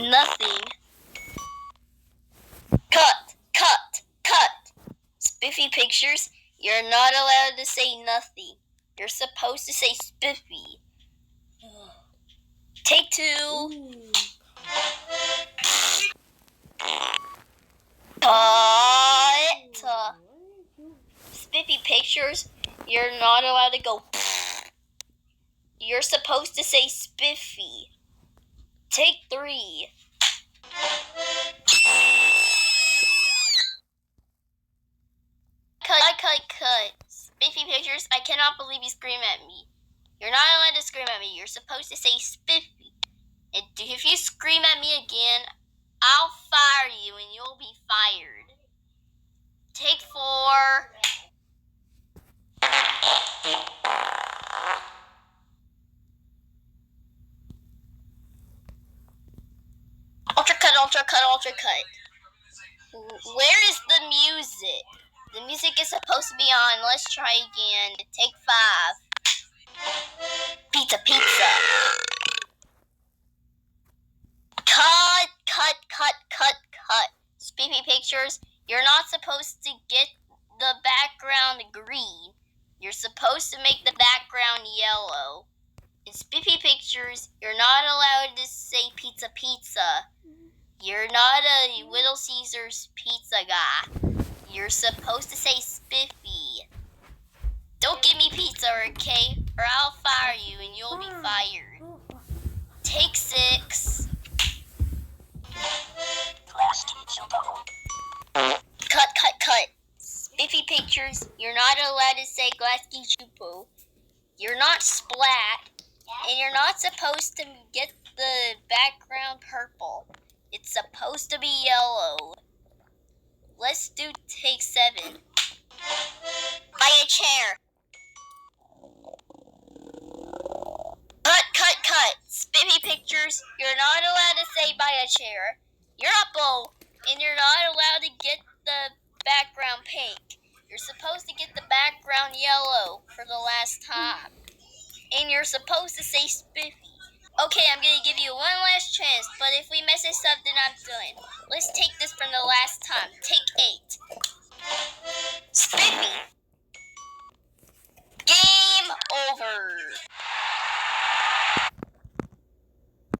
Nothing. Cut. Spiffy Pictures, you're not allowed to say nothing. You're supposed to say Spiffy. Take 2. Cut. Spiffy Pictures, you're not allowed to go. You're supposed to say Spiffy. Take 3. Cut. Spiffy Pictures, I cannot believe you scream at me. You're not allowed to scream at me. You're supposed to say Spiffy. And if you scream at me again, I'll fire you and you'll be fired. Take 4. Ultra cut. Where is the music? The music is supposed to be on. Let's try again. Take 5. Pizza. Cut. Spiffy Pictures, you're not supposed to get the background green. You're supposed to make the background yellow. In Spiffy Pictures, you're not allowed to say pizza. You're not a Little Caesars pizza guy. You're supposed to say Spiffy. Don't give me pizza, okay? Or I'll fire you and you'll be fired. Take 6. Cut. Spiffy Pictures, you're not allowed to say Glasky Chupo. You're not Splat. And you're not supposed to get the background purple. It's supposed to be yellow. Let's do take 7. Buy a chair. Cut. Spiffy Pictures, you're not allowed to say buy a chair. You're not Bo, and you're not allowed to get the background pink. You're supposed to get the background yellow for the last time. And you're supposed to say Spiffy. Okay, I'm going to give you one last chance, but if we mess this up, then I'm done. Let's take this from the